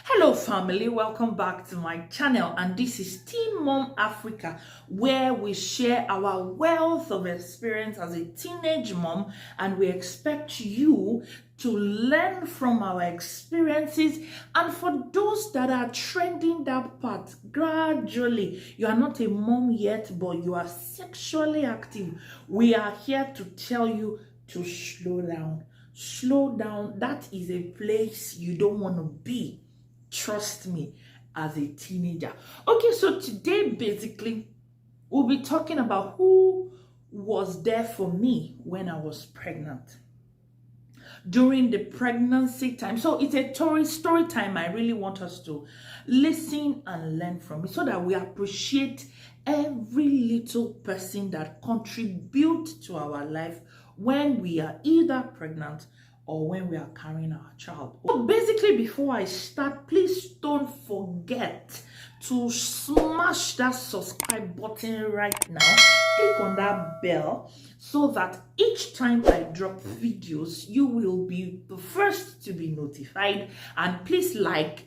Hello family, welcome back to my channel, and this is Teen Mom Africa, where we share our wealth of experience as a teenage mom, and we expect you to learn from our experiences. And for those that are trending that path gradually, you are not a mom yet but you are sexually active, we are here to tell you to slow down. Slow down. That is a place you don't want to be. Trust me, as a teenager. Okay, so today basically we'll be talking about who was there for me when I was pregnant during the pregnancy time. So it's a story time. I really want us to listen and learn from it so that we appreciate every little person that contributes to our life when we are either pregnant or when we are carrying our child. So basically, before I start, please don't forget to smash that subscribe button right now. Click on that bell so that each time I drop videos, you will be the first to be notified. And please like,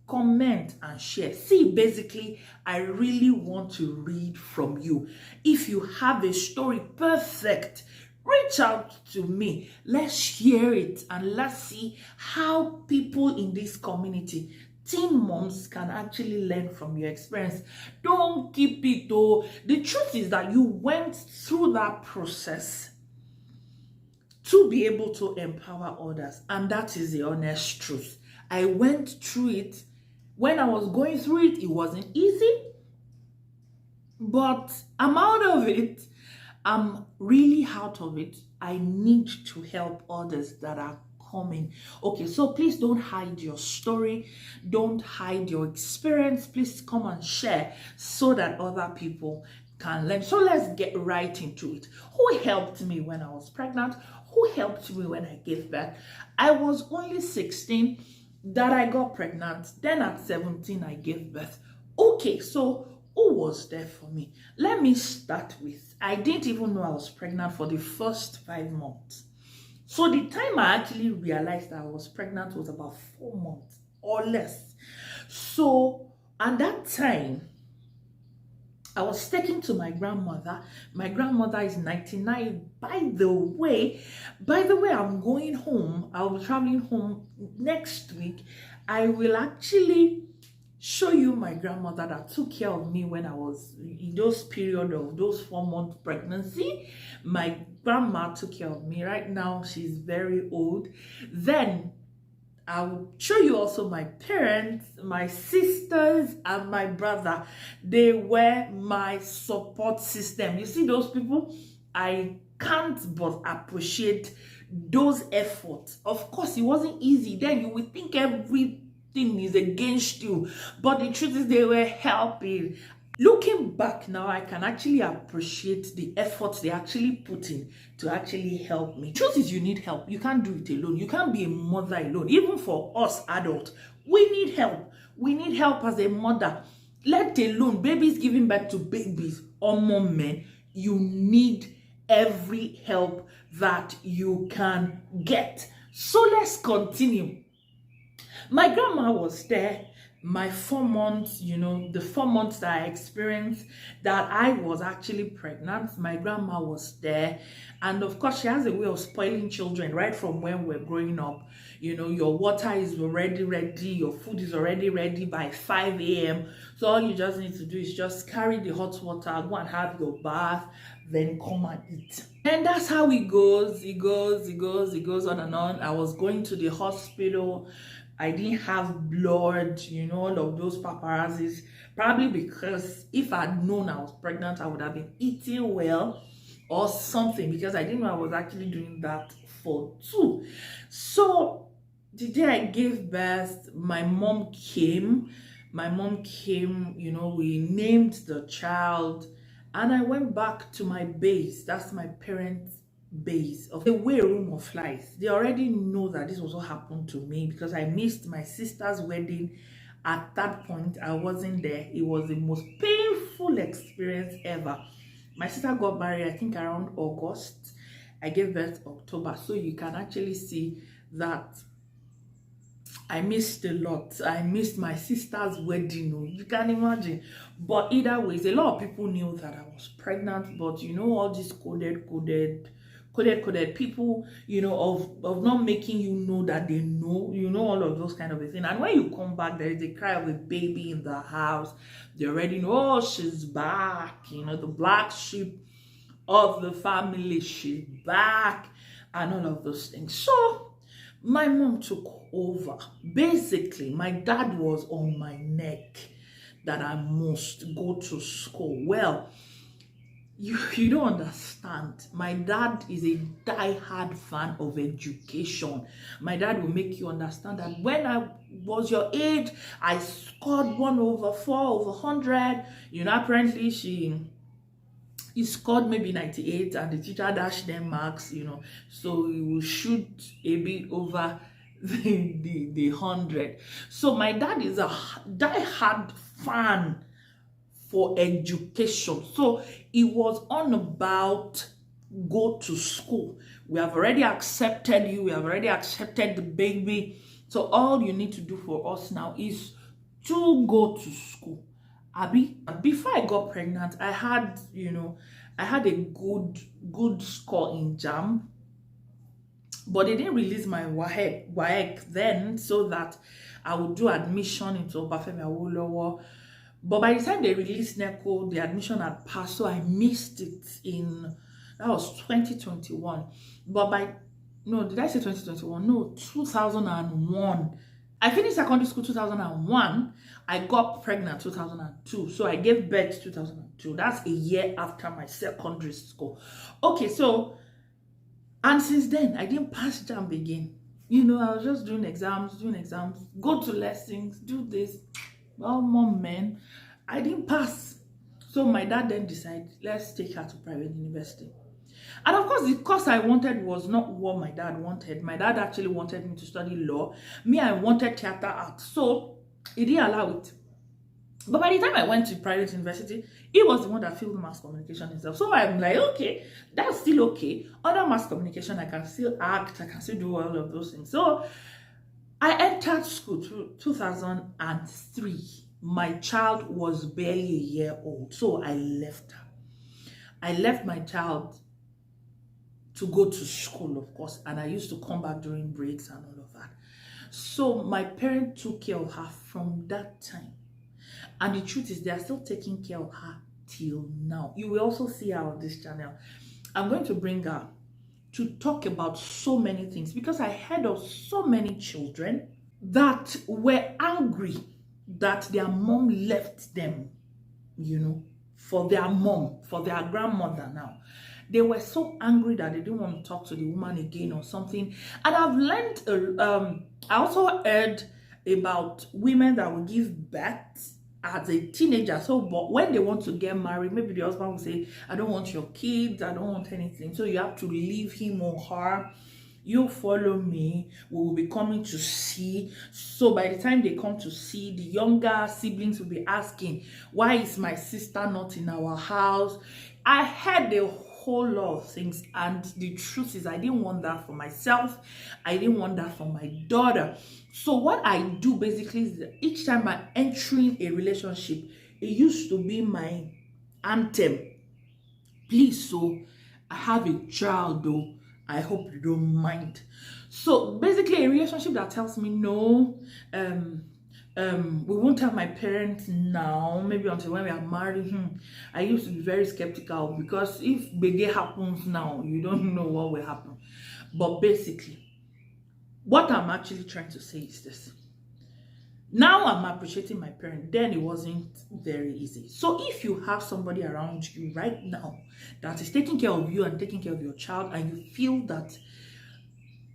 comment and share. See, basically, I really want to read from you. If you have a story, perfect, reach out to me. Let's share it and let's see how people in this community, teen moms, can actually learn from your experience. Don't keep it though. The truth is that you went through that process to be able to empower others, and that is the honest truth. I went through it. When I was going through it, it wasn't easy, but I'm out of it. I'm really out of it. I need to help others that are coming. Okay, so please don't hide your story. Don't hide your experience. Please come and share so that other people can learn. So let's get right into it. Who helped me when I was pregnant? Who helped me when I gave birth? I was only 16 that I got pregnant. Then at 17, I gave birth. Okay, so who was there for me? Let me start with, I didn't even know I was pregnant for the first 5 months. So the time I actually realized that I was pregnant was about 4 months or less. So at that time, I was taken to my grandmother. My grandmother is 99. By the way, I'm going home. I'll be traveling home next week. I will actually show you my grandmother that took care of me when I was in those period of those 4-month pregnancy. My grandma took care of me. Right now, she's very old. Then I'll show you also my parents, my sisters, and my brother. They were my support system. You see those people? I can't but appreciate those efforts. Of course, it wasn't easy. Then you would think everything is against you, but the truth is they were helping. Looking back now, I can actually appreciate the efforts they actually put in to actually help me. Truth is, you need help. You can't do it alone. You can't be a mother alone. Even for us adults, we need help. We need help as a mother. Let alone babies giving birth to babies or mom men. You need every help that you can get. So let's continue. My grandma was there. My 4 months, the 4 months that I experienced that I was actually pregnant, my grandma was there. And of course, she has a way of spoiling children right from when we're growing up. Your water is already ready, your food is already ready by 5 a.m. So all you just need to do is just carry the hot water, go and have your bath, then come and eat. And that's how it goes. It goes on and on. I was going to the hospital. I didn't have blood, all of those paparazzis. Probably because if I'd known I was pregnant, I would have been eating well or something, because I didn't know I was actually doing that for 2. So the day I gave birth, my mom came. We named the child, and I went back to my base. That's my parents' base of the way room of life. They already know that this was what happened to me because I missed my sister's wedding. At that point, I wasn't there. It was the most painful experience ever. My sister got married, I think, around August. I gave birth October. So you can actually see that I missed a lot. I missed my sister's wedding. Oh, you can imagine. But either ways, a lot of people knew that I was pregnant. But you know, all these coded people, you know, of not making you know that they know, you know, all of those kind of things. And when you come back, there is a cry of a baby in the house. They already know, oh, she's back. You know, the black sheep of the family, she's back, and all of those things. So my mom took over. Basically, my dad was on my neck that I must go to school. Well, you don't understand. My dad is a die-hard fan of education. My dad will make you understand that when I was your age, I scored 1/4/100. You know, apparently he scored maybe 98 and the teacher dashed them marks, you know, so he will shoot a bit over the 100. So my dad is a die-hard fan for education. So it was on about go to school. We have already accepted you. We have already accepted the baby. So all you need to do for us now is to go to school. Abby, before I got pregnant, I had, you know, I had a good score in JAM, but they didn't release my WAEC then, so that I would do admission into Obafemi Awolowo. But by the time they released NECO, the admission had passed, so I missed it that was 2021. But no, did I say 2021? No, 2001. I finished secondary school 2001. I got pregnant 2002. So I gave birth 2002. That's a year after my secondary school. Okay, so, and since then, I didn't pass JAMB again. You know, I was just doing exams, go to lessons, do this. Well, mom, man, I didn't pass. So my dad then decided, let's take her to private university. And of course, the course I wanted was not what my dad wanted. My dad actually wanted me to study law. Me, I wanted theater art. So he didn't allow it. But by the time I went to private university, he was the one that filled mass communication himself. So I'm like, okay, that's still okay. Under mass communication, I can still act. I can still do all of those things. So I entered school through 2003. My child was barely a year old. So I left her. I left my child to go to school, of course, and I used to come back during breaks and all of that. So my parents took care of her from that time. And the truth is, they are still taking care of her till now. You will also see her on this channel. I'm going to bring her to talk about so many things, because I heard of so many children that were angry that their mom left them, you know, for their mom, for their grandmother now. They were so angry that they didn't want to talk to the woman again or something. And I've learned, I also heard about women that will give birth as a teenager. So, but when they want to get married, maybe the husband will say, I don't want your kids, I don't want anything. So you have to leave him or her. You follow me, we will be coming to see. So by the time they come to see, the younger siblings will be asking, why is my sister not in our house? I heard a whole lot of things, and the truth is, I didn't want that for myself. I didn't want that for my daughter. So what I do basically is that each time I'm entering a relationship, it used to be my anthem. Please, so I have a child though. I hope you don't mind. So basically, a relationship that tells me no, we won't tell my parents now, maybe until when we are married. I used to be very skeptical, because if bege happens now, you don't know what will happen. But basically, what I'm actually trying to say is this. Now I'm appreciating my parent. Then it wasn't very easy. So if you have somebody around you right now that is taking care of you and taking care of your child, and you feel that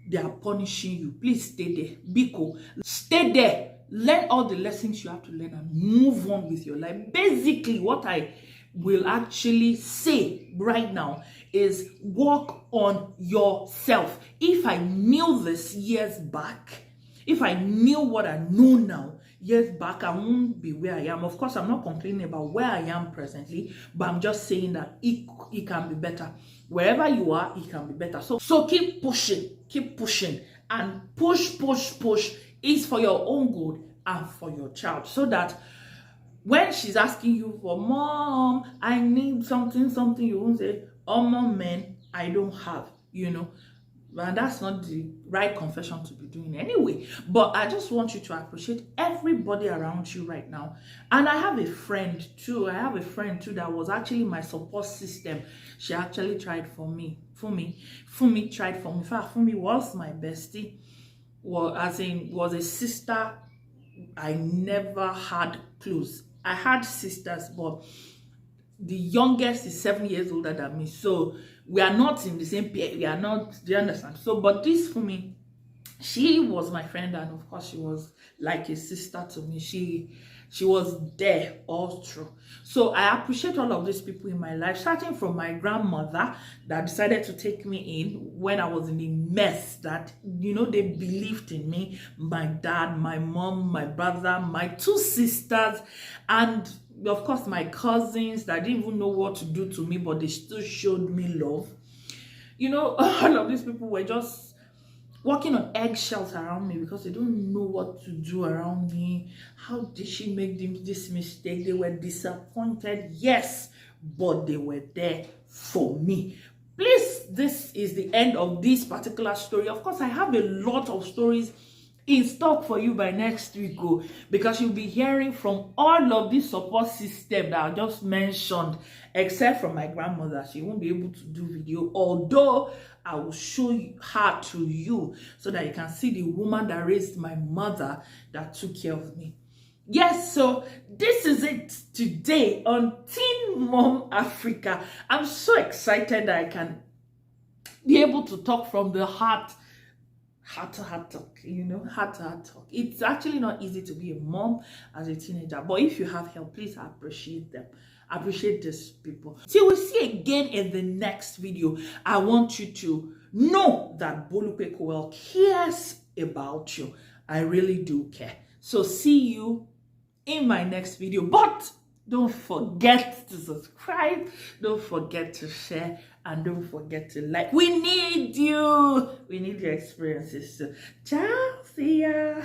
they are punishing you, please stay there. Be cool. Stay there. Learn all the lessons you have to learn and move on with your life. Basically, what I will actually say right now is work on yourself. If I knew this years back, if I knew what I know now, years back, I won't be where I am. Of course, I'm not complaining about where I am presently, but I'm just saying that it can be better. Wherever you are, it can be better. So keep pushing, and push. It's for your own good and for your child, so that when she's asking you for, mom, I need something, you won't say, oh, mom, man, I don't have, And that's not the right confession to be doing anyway. But I just want you to appreciate everybody around you right now. And I have a friend too. That was actually my support system. She actually tried for me. Fumi tried for me. In fact, Fumi was my bestie. Was a sister I never had close. I had sisters, but the youngest is 7 years older than me, so we are not in the same peer. We are not, do you understand? So, but this for me, she was my friend, and of course she was like a sister to me. She was there all through. So I appreciate all of these people in my life, starting from my grandmother that decided to take me in when I was in a mess, that, they believed in me, my dad, my mom, my brother, my 2 sisters, and of course my cousins that didn't even know what to do to me, but they still showed me love. All of these people were just walking on eggshells around me because they don't know what to do around me. How did she make this mistake? They were disappointed, yes, but they were there for me. Please, this is the end of this particular story. Of course, I have a lot of stories in stock for you by next week, because you'll be hearing from all of this support system that I just mentioned, except from my grandmother. She won't be able to do video, although I will show her to you so that you can see the woman that raised my mother, that took care of me. Yes, so this is it today on Teen Mom Africa. I'm so excited that I can be able to talk from the heart to heart talk, heart to heart talk. It's actually not easy to be a mom as a teenager, but if you have help, please appreciate them. Appreciate these people. Till we see again in the next video, I want you to know that Bolupe Kowell cares about you. I really do care. So see you in my next video, but don't forget to subscribe, don't forget to share, and don't forget to like. We need you. We need your experiences. So, ciao, see ya.